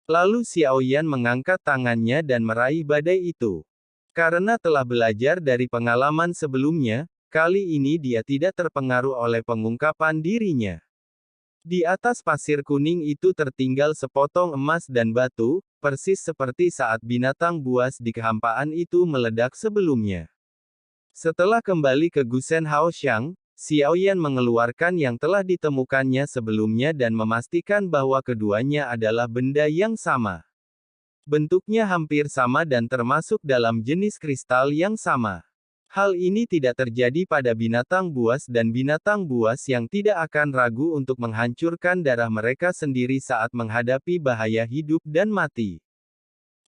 Lalu Xiaoyan mengangkat tangannya dan meraih badai itu. Karena telah belajar dari pengalaman sebelumnya, kali ini dia tidak terpengaruh oleh pengungkapan dirinya. Di atas pasir kuning itu tertinggal sepotong emas dan batu, persis seperti saat binatang buas di kehampaan itu meledak sebelumnya. Setelah kembali ke Gusen Haoxiang, Xiaoyan mengeluarkan yang telah ditemukannya sebelumnya dan memastikan bahwa keduanya adalah benda yang sama. Bentuknya hampir sama dan termasuk dalam jenis kristal yang sama. Hal ini tidak terjadi pada binatang buas dan binatang buas yang tidak akan ragu untuk menghancurkan darah mereka sendiri saat menghadapi bahaya hidup dan mati.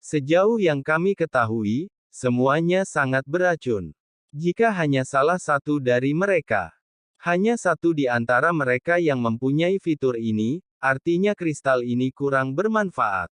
Sejauh yang kami ketahui, semuanya sangat beracun. Jika hanya salah satu dari mereka, hanya satu di antara mereka yang mempunyai fitur ini, artinya kristal ini kurang bermanfaat.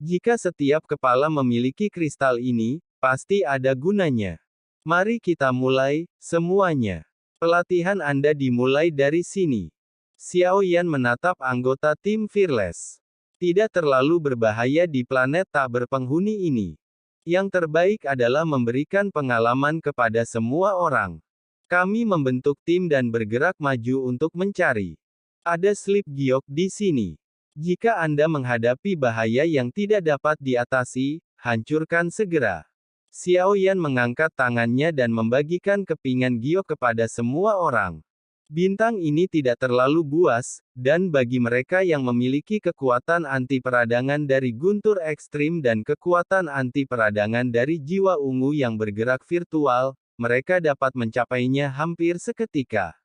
Jika setiap kepala memiliki kristal ini, pasti ada gunanya. Mari kita mulai, semuanya. Pelatihan Anda dimulai dari sini. Xiaoyan menatap anggota tim Fearless. Tidak terlalu berbahaya di planet tak berpenghuni ini. Yang terbaik adalah memberikan pengalaman kepada semua orang. Kami membentuk tim dan bergerak maju untuk mencari. Ada slip giok di sini. Jika Anda menghadapi bahaya yang tidak dapat diatasi, hancurkan segera. Xiaoyan mengangkat tangannya dan membagikan kepingan giok kepada semua orang. Bintang ini tidak terlalu buas, dan bagi mereka yang memiliki kekuatan anti peradangan dari guntur ekstrim dan kekuatan anti peradangan dari jiwa ungu yang bergerak virtual, mereka dapat mencapainya hampir seketika.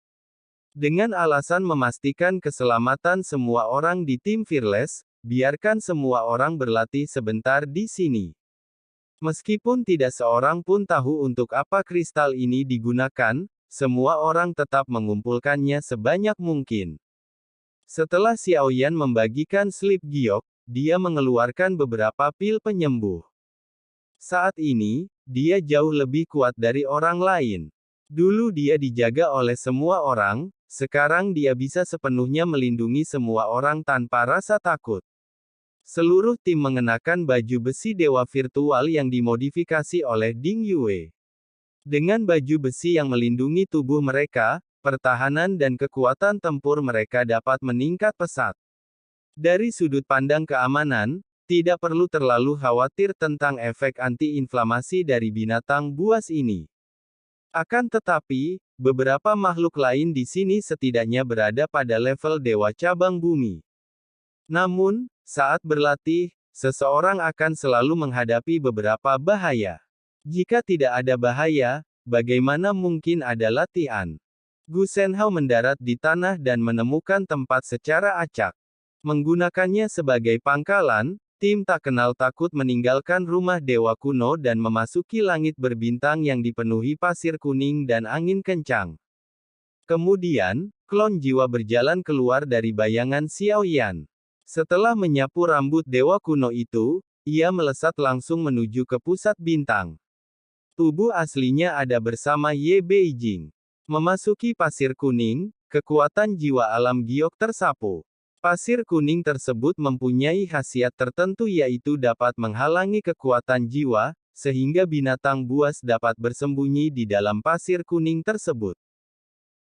Dengan alasan memastikan keselamatan semua orang di tim Fearless, biarkan semua orang berlatih sebentar di sini. Meskipun tidak seorang pun tahu untuk apa kristal ini digunakan, semua orang tetap mengumpulkannya sebanyak mungkin. Setelah Xiaoyan membagikan slip giok, dia mengeluarkan beberapa pil penyembuh. Saat ini, dia jauh lebih kuat dari orang lain. Dulu dia dijaga oleh semua orang, sekarang dia bisa sepenuhnya melindungi semua orang tanpa rasa takut. Seluruh tim mengenakan baju besi dewa virtual yang dimodifikasi oleh Ding Yue. Dengan baju besi yang melindungi tubuh mereka, pertahanan dan kekuatan tempur mereka dapat meningkat pesat. Dari sudut pandang keamanan, tidak perlu terlalu khawatir tentang efek anti-inflamasi dari binatang buas ini. Akan tetapi, beberapa makhluk lain di sini setidaknya berada pada level dewa cabang bumi. Namun, saat berlatih, seseorang akan selalu menghadapi beberapa bahaya. Jika tidak ada bahaya, bagaimana mungkin ada latihan? Gu Shenhao mendarat di tanah dan menemukan tempat secara acak. Menggunakannya sebagai pangkalan, tim tak kenal takut meninggalkan rumah dewa kuno dan memasuki langit berbintang yang dipenuhi pasir kuning dan angin kencang. Kemudian, klon jiwa berjalan keluar dari bayangan Xiaoyan. Setelah menyapu rambut dewa kuno itu, ia melesat langsung menuju ke pusat bintang. Tubuh aslinya ada bersama Ye Beijing. Memasuki pasir kuning, kekuatan jiwa alam giok tersapu. Pasir kuning tersebut mempunyai khasiat tertentu yaitu dapat menghalangi kekuatan jiwa, sehingga binatang buas dapat bersembunyi di dalam pasir kuning tersebut.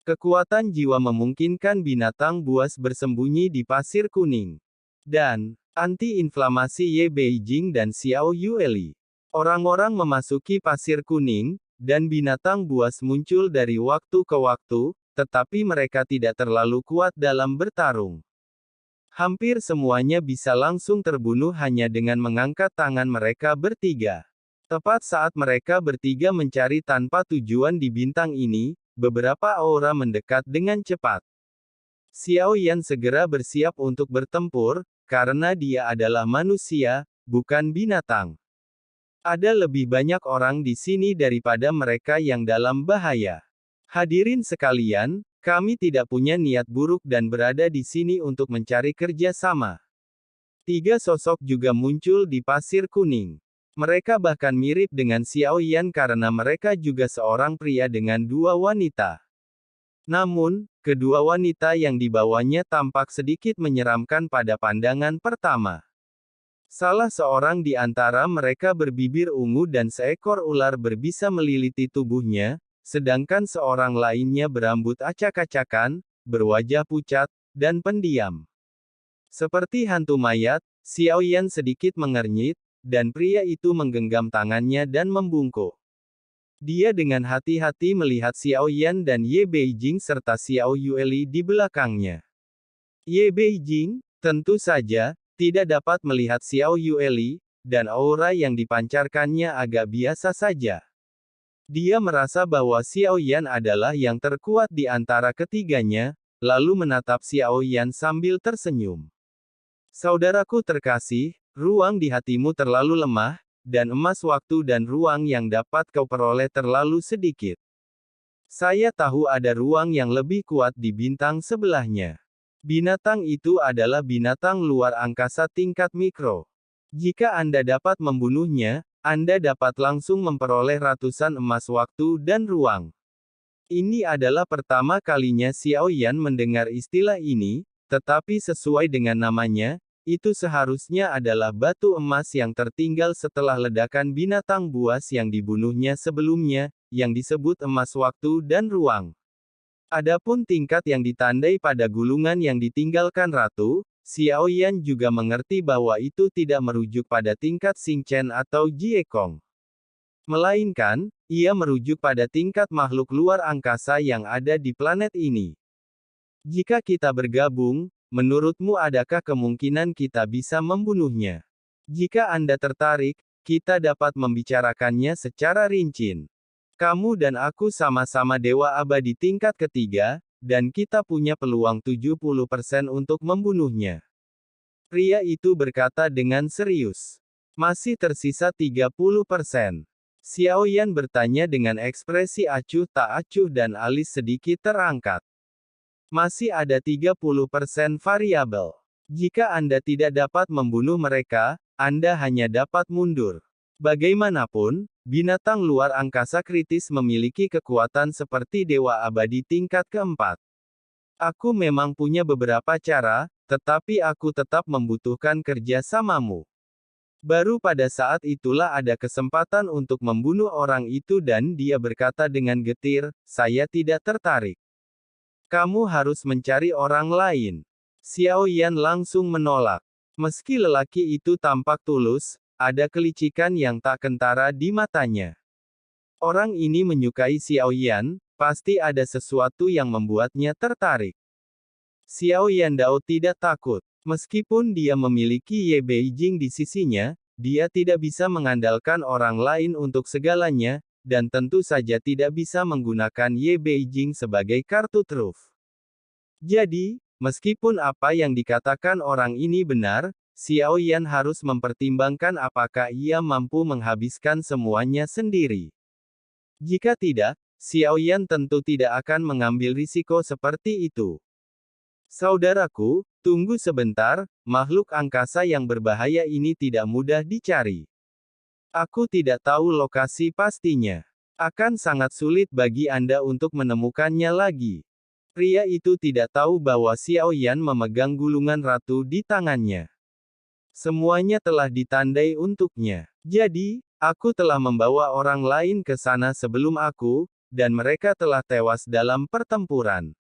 Kekuatan jiwa memungkinkan binatang buas bersembunyi di pasir kuning. Dan, anti-inflamasi Ye Beijing dan Xiao Yueli. Orang-orang memasuki pasir kuning, dan binatang buas muncul dari waktu ke waktu, tetapi mereka tidak terlalu kuat dalam bertarung. Hampir semuanya bisa langsung terbunuh hanya dengan mengangkat tangan mereka bertiga. Tepat saat mereka bertiga mencari tanpa tujuan di bintang ini, beberapa aura mendekat dengan cepat. Xiaoyan segera bersiap untuk bertempur, karena dia adalah manusia, bukan binatang. Ada lebih banyak orang di sini daripada mereka yang dalam bahaya. Hadirin sekalian, kami tidak punya niat buruk dan berada di sini untuk mencari kerja sama. Tiga sosok juga muncul di pasir kuning. Mereka bahkan mirip dengan Xiaoyan karena mereka juga seorang pria dengan dua wanita. Namun, kedua wanita yang dibawanya tampak sedikit menyeramkan pada pandangan pertama. Salah seorang di antara mereka berbibir ungu dan seekor ular berbisa meliliti tubuhnya, sedangkan seorang lainnya berambut acak-acakan, berwajah pucat, dan pendiam. Seperti hantu mayat, Xiaoyan sedikit mengernyit, dan pria itu menggenggam tangannya dan membungkuk. Dia dengan hati-hati melihat Xiaoyan dan Ye Beijing serta Xiao Yueli di belakangnya. Ye Beijing, tentu saja, tidak dapat melihat Xiao Yueli, dan aura yang dipancarkannya agak biasa saja. Dia merasa bahwa Xiaoyan adalah yang terkuat di antara ketiganya, lalu menatap Xiaoyan sambil tersenyum. Saudaraku terkasih, ruang di hatimu terlalu lemah, dan emas waktu dan ruang yang dapat kau peroleh terlalu sedikit. Saya tahu ada ruang yang lebih kuat di bintang sebelahnya. Binatang itu adalah binatang luar angkasa tingkat mikro. Jika Anda dapat membunuhnya, Anda dapat langsung memperoleh ratusan emas waktu dan ruang. Ini adalah pertama kalinya Xiaoyan mendengar istilah ini, tetapi sesuai dengan namanya, itu seharusnya adalah batu emas yang tertinggal setelah ledakan binatang buas yang dibunuhnya sebelumnya, yang disebut emas waktu dan ruang. Adapun tingkat yang ditandai pada gulungan yang ditinggalkan ratu, Xiaoyan juga mengerti bahwa itu tidak merujuk pada tingkat Xingchen atau Jiekong. Melainkan, ia merujuk pada tingkat makhluk luar angkasa yang ada di planet ini. Jika kita bergabung, menurutmu adakah kemungkinan kita bisa membunuhnya? Jika Anda tertarik, kita dapat membicarakannya secara rinci. Kamu dan aku sama-sama dewa abadi tingkat ketiga, dan kita punya peluang 70% untuk membunuhnya. Pria itu berkata dengan serius. Masih tersisa 30%. Xiaoyan bertanya dengan ekspresi acuh tak acuh dan alis sedikit terangkat. Masih ada 30% variabel. Jika Anda tidak dapat membunuh mereka, Anda hanya dapat mundur. Bagaimanapun, binatang luar angkasa kritis memiliki kekuatan seperti dewa abadi tingkat keempat. Aku memang punya beberapa cara, tetapi aku tetap membutuhkan kerja samamu. Baru pada saat itulah ada kesempatan untuk membunuh orang itu dan dia berkata dengan getir, saya tidak tertarik. Kamu harus mencari orang lain. Xiaoyan langsung menolak. Meski lelaki itu tampak tulus, ada kelicikan yang tak kentara di matanya. Orang ini menyukai Xiaoyan, pasti ada sesuatu yang membuatnya tertarik. Xiaoyan Dao tidak takut. Meskipun dia memiliki Ye Beijing di sisinya, dia tidak bisa mengandalkan orang lain untuk segalanya, dan tentu saja tidak bisa menggunakan Ye Beijing sebagai kartu truf. Jadi, meskipun apa yang dikatakan orang ini benar, Xiaoyan harus mempertimbangkan apakah ia mampu menghabiskan semuanya sendiri. Jika tidak, Xiaoyan tentu tidak akan mengambil risiko seperti itu. Saudaraku, tunggu sebentar, makhluk angkasa yang berbahaya ini tidak mudah dicari. Aku tidak tahu lokasi pastinya. Akan sangat sulit bagi Anda untuk menemukannya lagi. Pria itu tidak tahu bahwa Xiaoyan memegang gulungan ratu di tangannya. Semuanya telah ditandai untuknya. Jadi, aku telah membawa orang lain ke sana sebelum aku, dan mereka telah tewas dalam pertempuran.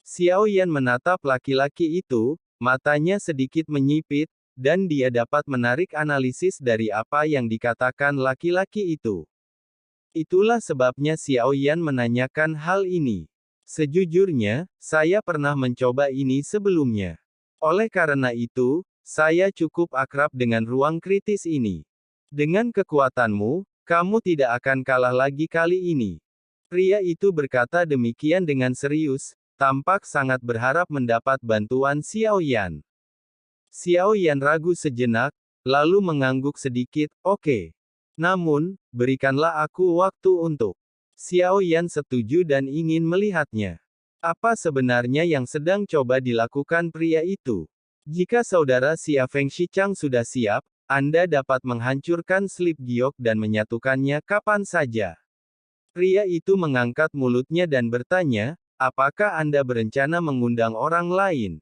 Xiaoyan menatap laki-laki itu, matanya sedikit menyipit, dan dia dapat menarik analisis dari apa yang dikatakan laki-laki itu. Itulah sebabnya Xiaoyan menanyakan hal ini. Sejujurnya, saya pernah mencoba ini sebelumnya. Oleh karena itu, saya cukup akrab dengan ruang kritis ini. Dengan kekuatanmu, kamu tidak akan kalah lagi kali ini. Pria itu berkata demikian dengan serius, tampak sangat berharap mendapat bantuan Xiaoyan. Xiaoyan ragu sejenak, lalu mengangguk sedikit, oke. Namun, berikanlah aku waktu untuk. Xiaoyan setuju dan ingin melihatnya. Apa sebenarnya yang sedang coba dilakukan pria itu? Jika saudara Xia Feng Shichang sudah siap, Anda dapat menghancurkan slip giok dan menyatukannya kapan saja. Pria itu mengangkat mulutnya dan bertanya, apakah Anda berencana mengundang orang lain?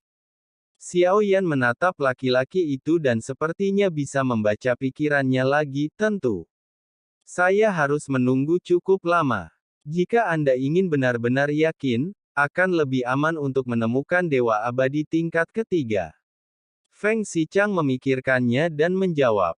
Xiao Yan menatap laki-laki itu dan sepertinya bisa membaca pikirannya lagi, tentu. Saya harus menunggu cukup lama. Jika Anda ingin benar-benar yakin, akan lebih aman untuk menemukan Dewa Abadi tingkat ketiga. Feng Xichang memikirkannya dan menjawab.